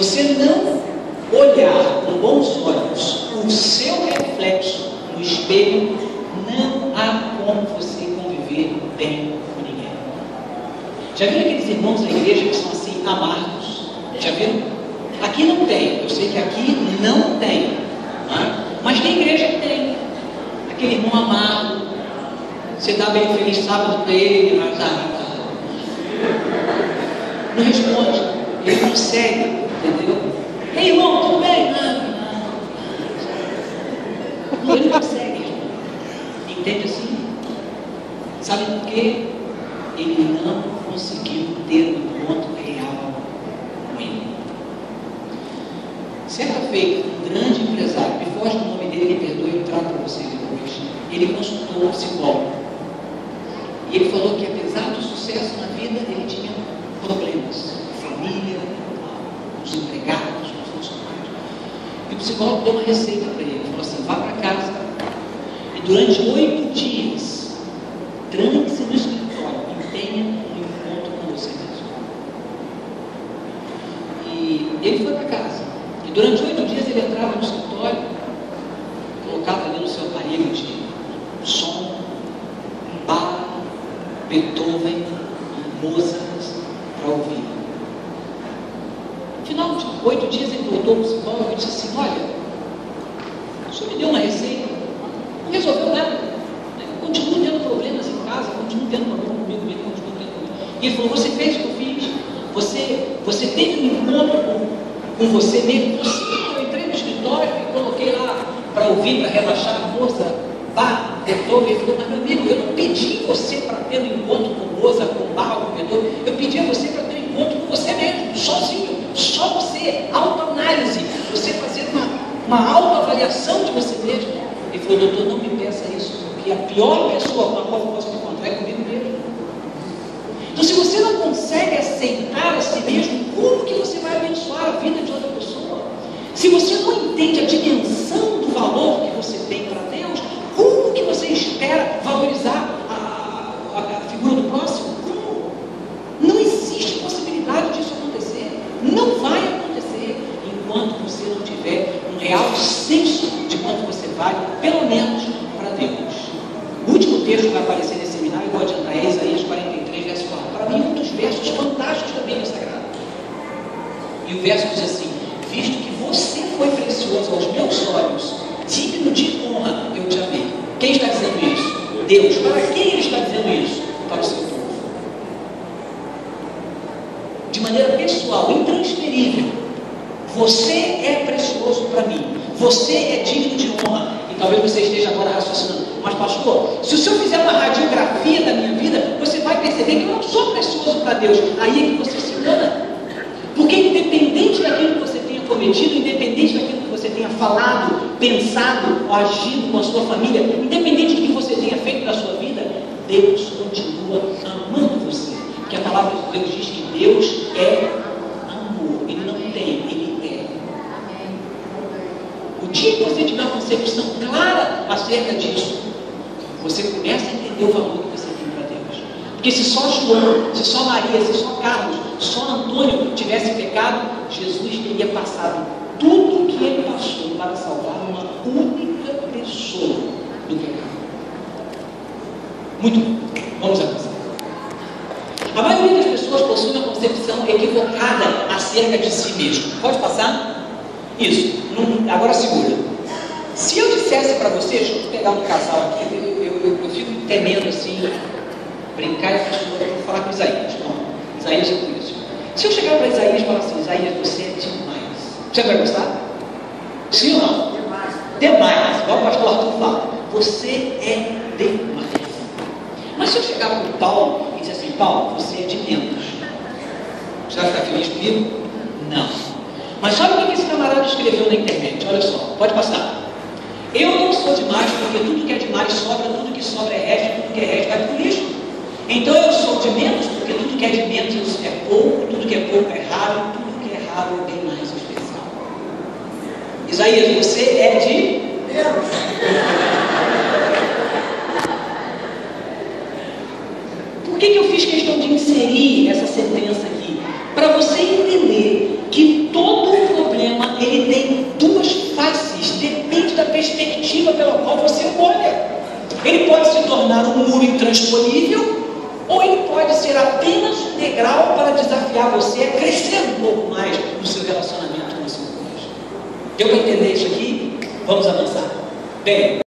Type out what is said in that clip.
você não olhar com bons olhos o seu reflexo no espelho, não há como você conviver bem com ninguém. Já viram aqueles irmãos da igreja que são assim, amargos? Já viram? Aqui não tem, eu sei que aqui não tem, mas tem igreja que tem. Aquele irmão amargo, você dá bem feliz sábado para ele, mas não responde, ele não segue, entendeu? Ei, irmão, tudo bem? Não, ele não consegue, entende assim? Sabe por quê? Ele não conseguiu ter um encontro real com ele. Certa feita, um grande empresário, me foge do nome dele, me perdoe, eu trato para vocês depois. Ele consultou um psicólogo. E ele falou que, apesar do sucesso na vida, ele tinha problemas. Família, os empregados, os funcionários. E o psicólogo deu uma receita para ele. Ele falou assim: vá para casa e durante 8 dias, tranque-se no escritório e tenha um encontro com você mesmo. E ele foi para casa. E durante 8 dias ele entrava no escritório, colocava ali no seu aparelho de som, Bach, Beethoven, Mozart, para ouvir. No final de 8 dias ele voltou para o psicólogo e disse assim: olha, o senhor me deu uma receita, não resolveu nada, eu continuo tendo problemas em casa, continuo tendo problema comigo mesmo, continuo tendo problema. E ele falou: você fez o que eu fiz, você teve um encontro com você mesmo. Eu entrei no escritório e coloquei lá para ouvir, para relaxar, Mozart, Bach, Beethoven. Ele falou: mas meu amigo, eu não pedi você para ter um encontro com Mozart, com Bach, com Beethoven, eu pedi a você para ter um encontro com você mesmo, sozinho, só você, autoanálise, você fazer uma autoavaliação de você mesmo. Ele falou: doutor, não me peça isso, porque a pior pessoa com a qual eu posso me encontrar é comigo mesmo. Então, se você não consegue aceitar a si mesmo, como que você vai abençoar a vida de outra pessoa? Se você não entende a dimensão do valor que você tem para Deus, como que você espera valorizar a figura do próximo? Como? Não existe possibilidade disso acontecer. Não vai acontecer enquanto você não tiver um real senso de quanto você vale, pelo menos para Deus. O último texto que vai aparecer nesse seminário, eu vou adiantar, é Isaías 43, verso 4. Para mim, um dos versos fantásticos da Bíblia Sagrada. E o verso diz assim: visto que você foi precioso aos meus olhos, digno de honra, eu te amei. Quem está dizendo isso? Deus. Para quem ele está dizendo isso? Para o seu povo. De maneira pessoal, intransferível. Você é precioso para mim. Você é digno de honra. E talvez você esteja agora raciocinando: mas pastor, se o senhor fizer uma radiografia da minha vida, você vai perceber que eu não sou precioso para Deus. Aí é que você se engana. Porque independente daquilo que você tenha cometido, independente daquilo que você tenha falado, pensado, ou agido com a sua família, independente do que você tenha feito na sua vida, Deus continua amando você. Porque a palavra de Deus diz que Deus é amor. Ele não tem, ele é. O dia que você tiver uma concepção clara acerca disso, você começa a entender o valor que você tem para Deus. Porque se só João, se só Maria, se só Carlos, só Antônio tivesse pecado, Jesus teria passado tudo o que ele passou para salvar uma única pessoa do pecado. Muito bem, vamos avançar. A maioria das pessoas possui uma concepção equivocada acerca de si mesmo. Pode passar? Isso. Agora segura. Se eu dissesse para você, deixa eu pegar um casal aqui, eu fico temendo assim, brincar e a pessoa, eu vou falar com Isaías. Bom, Isaías é por isso. Se eu chegar para Isaías e falar assim: Isaías, você é demais, você vai gostar? Sim ou não? Demais. Demais, igual o pastor Arthur fala. Você é demais. Mas se eu chegar para o Paulo e dizer assim: Paulo, você é de menos, você vai ficar feliz comigo? Não. Mas sabe o que esse camarada escreveu na internet? Olha só, pode passar. Eu não sou demais, porque tudo que é demais sobra, tudo que sobra é resto, tudo que é resto vai para o lixo. Então eu sou de menos, porque tudo que é de menos é pouco, tudo que é pouco é raro, tudo que é raro é bem mais especial. Isaías, você é de menos. Por que eu fiz questão de inserir essa sentença aqui? Para você entender que todo tornar um muro intransponível, ou ele pode ser apenas um degrau para desafiar você a crescer um pouco mais no seu relacionamento com o seu cônjuge. Deu para entender isso aqui? Vamos avançar. Bem,